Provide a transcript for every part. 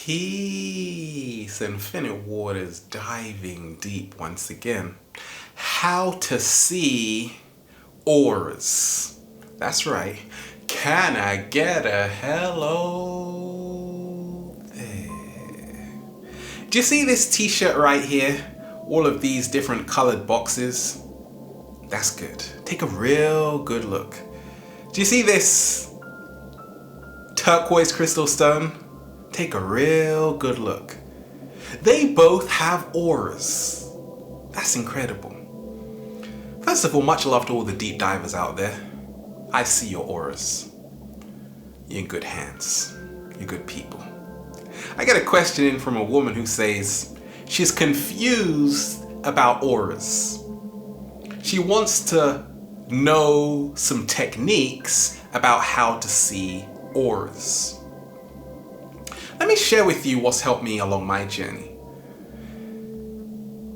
Peace, infinite waters, diving deep once again. How to see auras. That's right. Can I get a hello there? Do you see this t-shirt right here? All of these different colored boxes. That's good. Take a real good look. Do you see this turquoise crystal stone? Take a real good look. They both have auras. That's incredible. First of all, much love to all the deep divers out there. I see your auras. You're in good hands. You're good people. I get a question in from a woman who says she's confused about auras. She wants to know some techniques about how to see auras. Let me share with you what's helped me along my journey.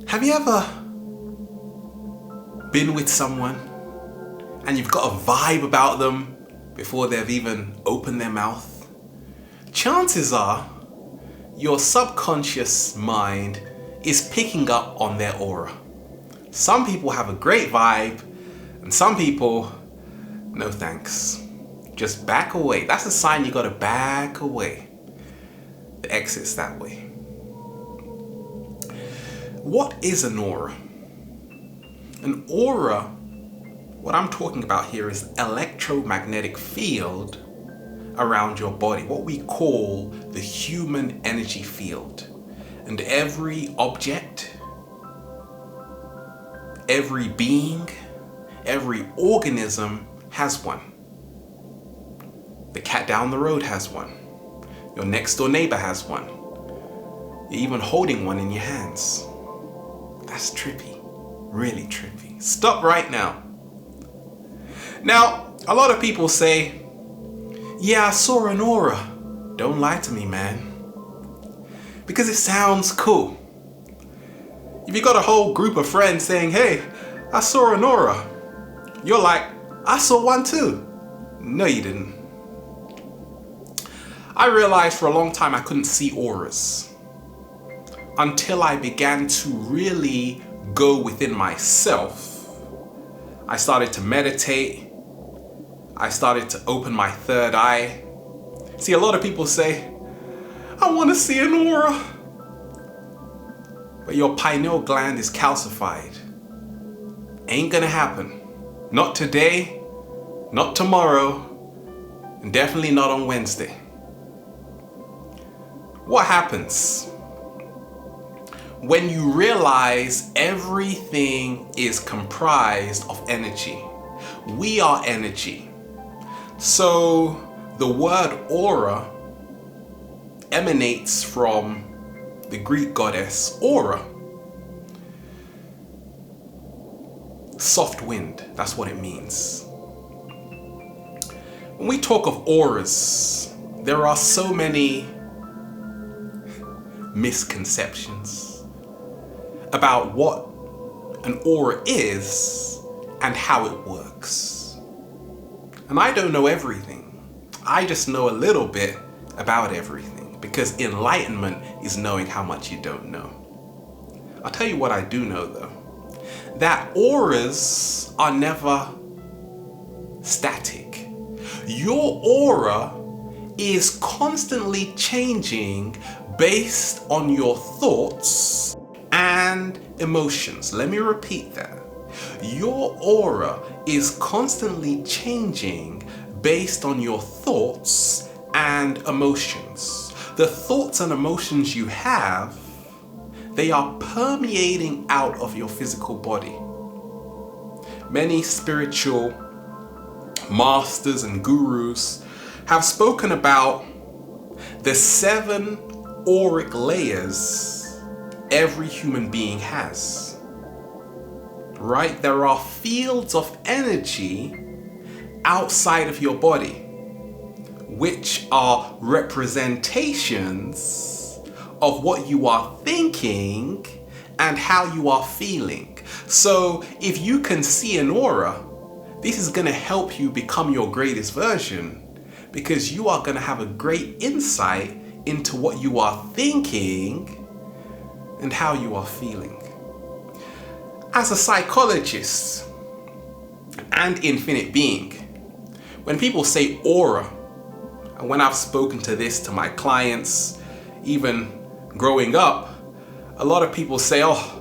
Have you ever been with someone and you've got a vibe about them before they've even opened their mouth? Chances are your subconscious mind is picking up on their aura. Some people have a great vibe and some people, no thanks. Just back away. That's a sign you gotta back away. The exit's that way. What is an aura? An aura, what I'm talking about here is electromagnetic field around your body, what we call the human energy field. And every object, every being, every organism has one. The cat down the road has one. Your next door neighbor has one. You're even holding one in your hands. That's trippy, really trippy. Stop right now. Now, a lot of people say, yeah, I saw an aura. Don't lie to me, man. Because it sounds cool. If you got a whole group of friends saying, hey, I saw an aura, you're like, I saw one too. No, you didn't. I realized for a long time I couldn't see auras until I began to really go within myself. I started to meditate. I started to open my third eye. See, a lot of people say, I want to see an aura. But your pineal gland is calcified. Ain't gonna happen. Not today, not tomorrow, and definitely not on Wednesday. What happens when you realize everything is comprised of energy? We are energy. So the word aura emanates from the Greek goddess Aura. Soft wind, that's what it means. When we talk of auras, there are so many misconceptions about what an aura is and how it works. And I don't know everything. I just know a little bit about everything, because enlightenment is knowing how much you don't know. I'll tell you what I do know though. That auras are never static. Your aura is constantly changing based on your thoughts and emotions. Let me repeat that. Your aura is constantly changing based on your thoughts and emotions. The thoughts and emotions you have, they are permeating out of your physical body. Many spiritual masters and gurus have spoken about the 7 auric layers every human being has. Right? There are fields of energy outside of your body, which are representations of what you are thinking and how you are feeling. So if you can see an aura, this is going to help you become your greatest version, because you are going to have a great insight into what you are thinking and how you are feeling. As a psychologist and infinite being, when people say aura, and when I've spoken to this to my clients, even growing up, a lot of people say, oh,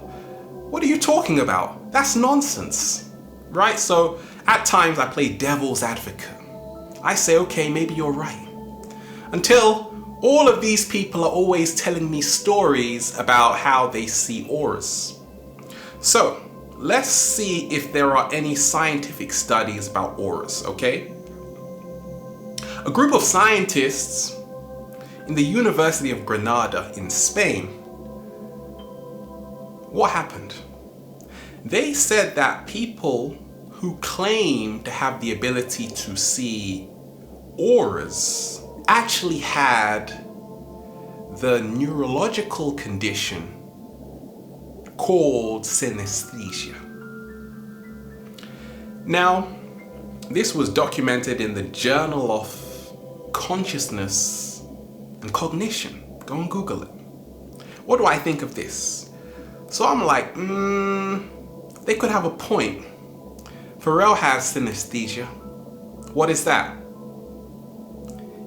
what are you talking about? That's nonsense, right? So at times I play devil's advocate. I say, okay, maybe you're right. Until all of these people are always telling me stories about how they see auras. So let's see if there are any scientific studies about auras, okay? A group of scientists in the University of Granada in Spain, what happened? They said that people who claim to have the ability to see auras actually had the neurological condition called synesthesia. Now, this was documented in the Journal of Consciousness and Cognition. Go and Google it. What do I think of this? So I'm like, they could have a point. Pharrell has synesthesia. What is that?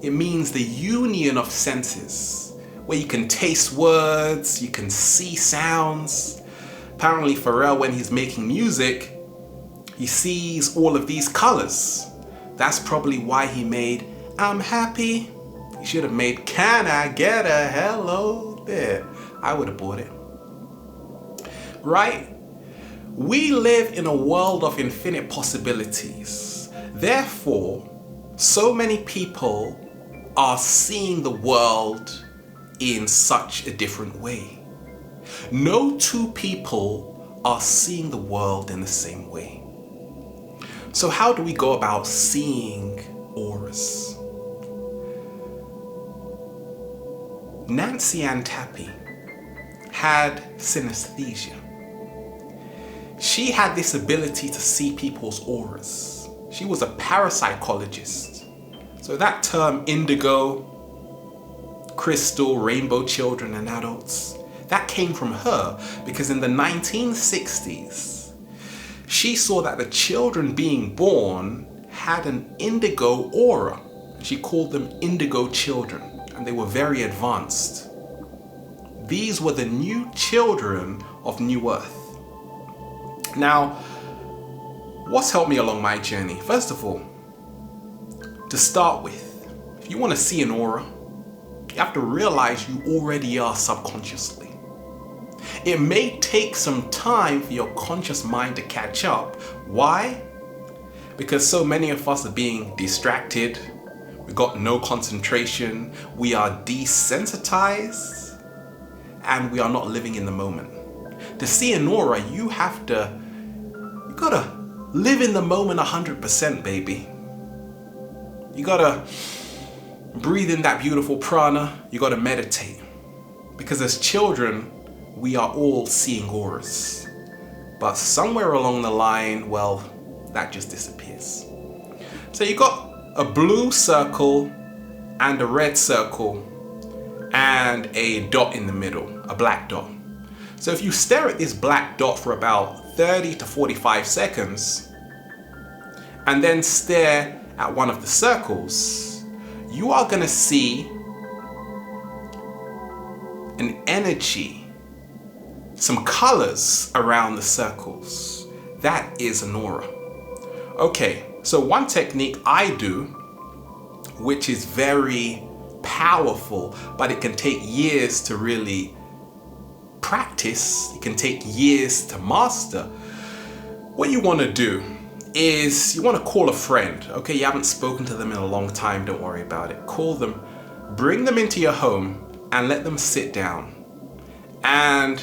It means the union of senses, where you can taste words, you can see sounds. Apparently Pharrell, when he's making music, he sees all of these colors. That's probably why he made I'm Happy. He should have made Can I Get a Hello There? I would have bought it. Right? We live in a world of infinite possibilities. Therefore, so many people are seeing the world in such a different way. No two people are seeing the world in the same way. So how do we go about seeing auras? Nancy Ann Tappy had synesthesia. She had this ability to see people's auras. She was a parapsychologist. So that term indigo, crystal, rainbow children and adults, that came from her because in the 1960s, she saw that the children being born had an indigo aura. She called them indigo children, and they were very advanced. These were the new children of New Earth. Now, what's helped me along my journey? First of all, to start with, if you want to see an aura, you have to realize you already are subconsciously. It may take some time for your conscious mind to catch up. Why? Because so many of us are being distracted. We've got no concentration. We are desensitized and we are not living in the moment. To see an aura, you gotta live in the moment 100%, baby. You gotta breathe in that beautiful prana. You gotta meditate. Because as children, we are all seeing auras. But somewhere along the line, well, that just disappears. So you got a blue circle and a red circle and a dot in the middle, a black dot. So if you stare at this black dot for about 30 to 45 seconds and then stare at one of the circles, you are going to see an energy, some colors around the circles. That is an aura. Okay, so one technique I do, which is very powerful, but it can take years to really practice, it can take years to master. What you want to do is you want to call a friend. Okay, you haven't spoken to them in a long time, don't worry about it. Call them, bring them into your home and let them sit down. And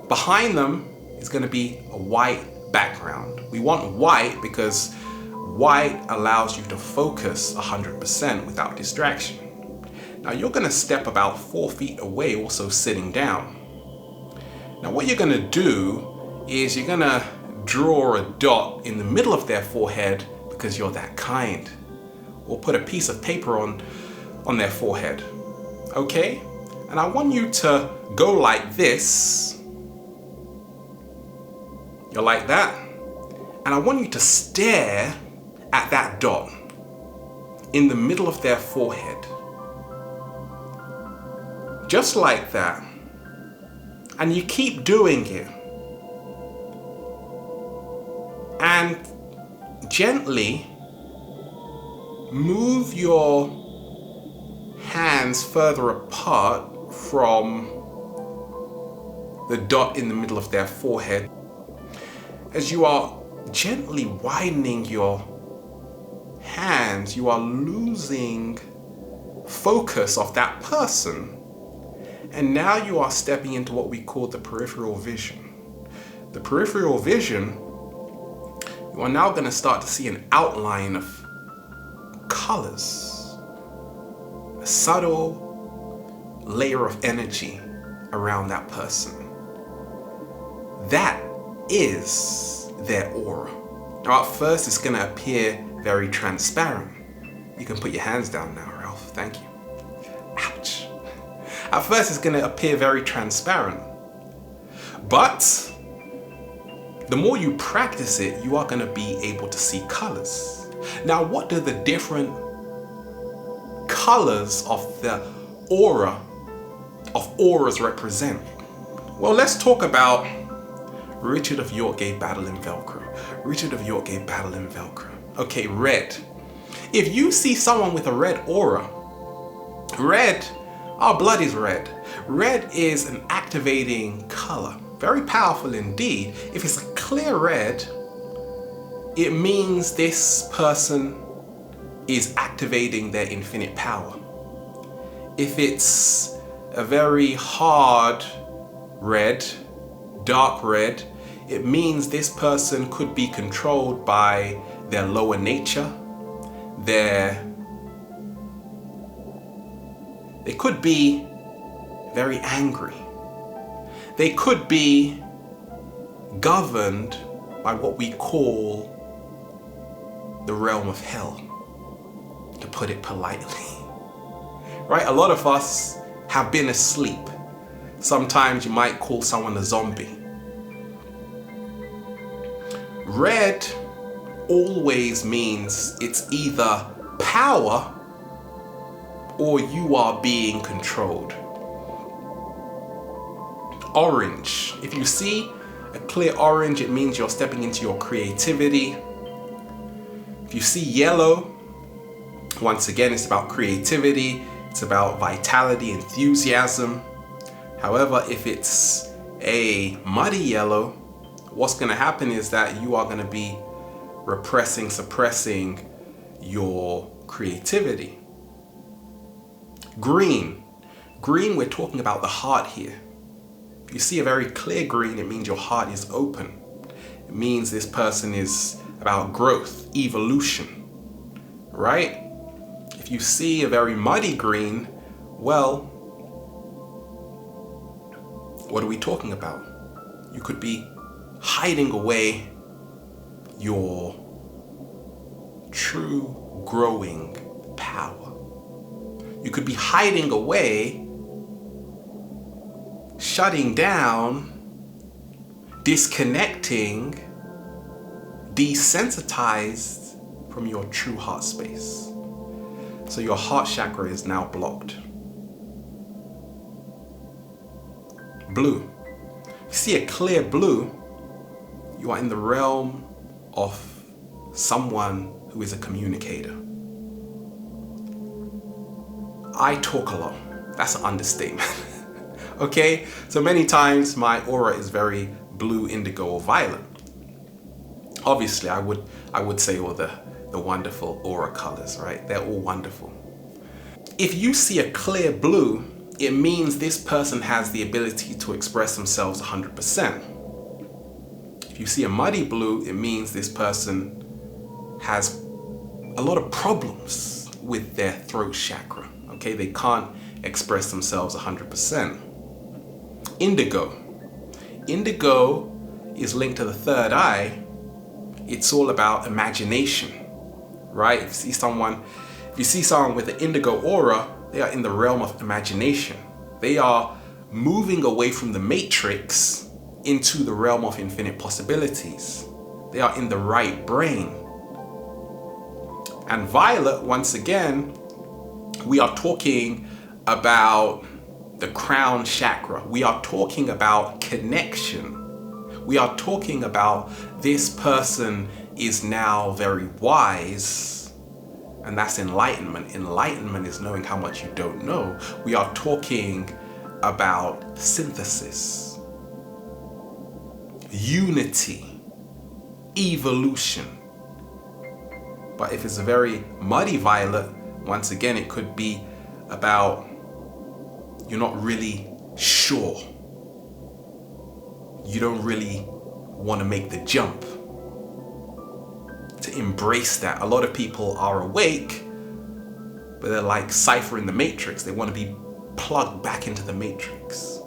behind them is going to be a white background. We want white because white allows you to focus 100% without distraction. Now you're going to step about 4 feet away, also sitting down. Now what you're going to do is you're going to draw a dot in the middle of their forehead because you're that kind. Or put a piece of paper on their forehead. okay? And I want you to go like this. You're like that. And I want you to stare at that dot in the middle of their forehead. Just like that. And you keep doing it. And gently move your hands further apart from the dot in the middle of their forehead. As you are gently widening your hands, you are losing focus of that person. And now you are stepping into what we call the peripheral vision. The peripheral vision, you are now going to start to see an outline of colors, a subtle layer of energy around that person. That is their aura. Now at first it's going to appear very transparent. You can put your hands down now, Ralph. Thank you. Ouch. At first it's going to appear very transparent. But the more you practice it, you are going to be able to see colors. Now, what do the different colors of the aura, of auras represent? Well, let's talk about Richard of York gave battle in Velcro. Richard of York gave battle in Velcro. Okay, red. If you see someone with a red aura, red, our blood is red. Red is an activating color. Very powerful indeed. If it's a clear red, it means this person is activating their infinite power. If it's a very hard red, dark red, it means this person could be controlled by their lower nature, they could be very angry. They could be governed by what we call the realm of hell, to put it politely. Right? A lot of us have been asleep. Sometimes you might call someone a zombie. Red always means it's either power or you are being controlled. Orange. If you see a clear orange, it means you're stepping into your creativity. If you see yellow, once again, it's about creativity. It's about vitality, enthusiasm. However, if it's a muddy yellow, what's going to happen is that you are going to be repressing, suppressing your creativity. Green. Green, we're talking about the heart here. If you see a very clear green, it means your heart is open. It means this person is about growth, evolution, right? If you see a very muddy green, well, what are we talking about? You could be hiding away your true growing power. You could be hiding away, shutting down, disconnecting, desensitized from your true heart space. So your heart chakra is now blocked. Blue. If you see a clear blue, you are in the realm of someone who is a communicator. I talk a lot. That's an understatement. Okay? So many times my aura is very blue, indigo, or violet. Obviously, I would say all the wonderful aura colors, right? They're all wonderful. If you see a clear blue, it means this person has the ability to express themselves 100%. If you see a muddy blue, it means this person has a lot of problems with their throat chakra. Okay, they can't express themselves 100%. Indigo. Indigo is linked to the third eye. It's all about imagination, right? If you see someone with an indigo aura, They are in the realm of imagination. They are moving away from the matrix into the realm of infinite possibilities. They are in the right brain. And violet, once again, we are talking about the crown chakra. We are talking about connection. We are talking about this person is now very wise, and that's enlightenment. Enlightenment is knowing how much you don't know. We are talking about synthesis, unity, evolution. But if it's a very muddy violet, once again, it could be about you're not really sure. You don't really want to make the jump to embrace that. A lot of people are awake, but they're like Cypher in the Matrix. They want to be plugged back into the Matrix.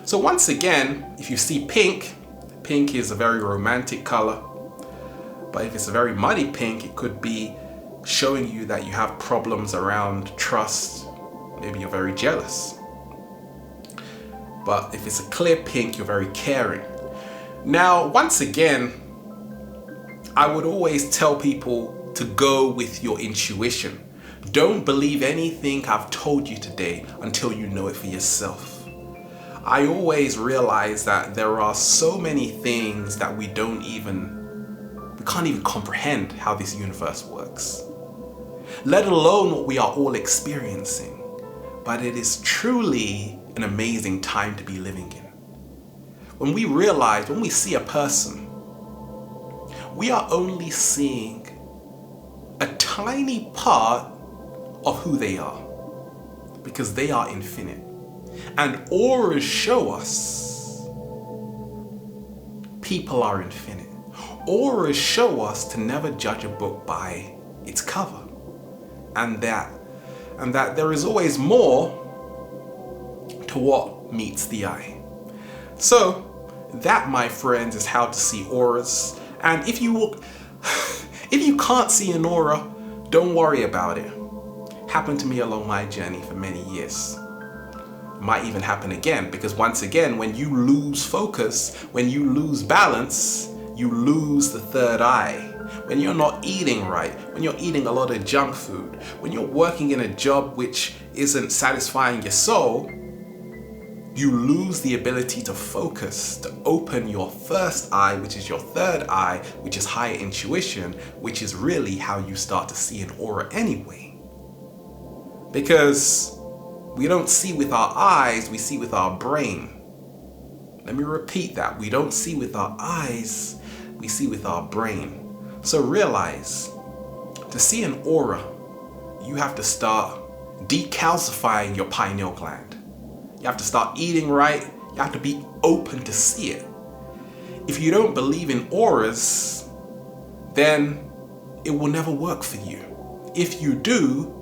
So once again, if you see pink, pink is a very romantic color. But if it's a very muddy pink, it could be showing you that you have problems around trust. Maybe you're very jealous. But if it's a clear pink, you're very caring. Now, once again, I would always tell people to go with your intuition. Don't believe anything I've told you today until you know it for yourself. I always realize that there are so many things that we can't even comprehend how this universe works, let alone what we are all experiencing. But it is truly an amazing time to be living in. When we see a person, we are only seeing a tiny part of who they are, because they are infinite. And auras show us people are infinite. Auras show us to never judge a book by its cover, and that there is always more to what meets the eye. So that, my friends, is how to see auras. And if you can't see an aura, don't worry about it. Happened to me along my journey for many years. Might even happen again, because once again, when you lose focus, when you lose balance, you lose the third eye. When you're not eating right, when you're eating a lot of junk food, when you're working in a job which isn't satisfying your soul, you lose the ability to focus, to open your first eye, which is your third eye, which is higher intuition, which is really how you start to see an aura anyway. Because we don't see with our eyes, we see with our brain. Let me repeat that. We don't see with our eyes, we see with our brain. So realize, to see an aura, you have to start decalcifying your pineal gland. You have to start eating right. You have to be open to see it. If you don't believe in auras, then it will never work for you. If you do,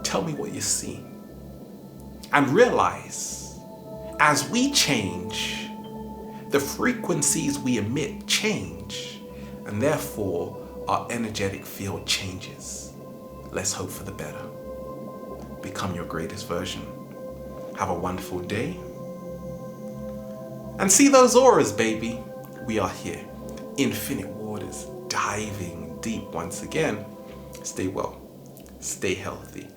tell me what you see. And realize, as we change, the frequencies we emit change, and therefore our energetic field changes. Let's hope for the better. Become your greatest version. Have a wonderful day. And see those auras, baby. We are here. Infinite waters, diving deep once again. Stay well. Stay healthy.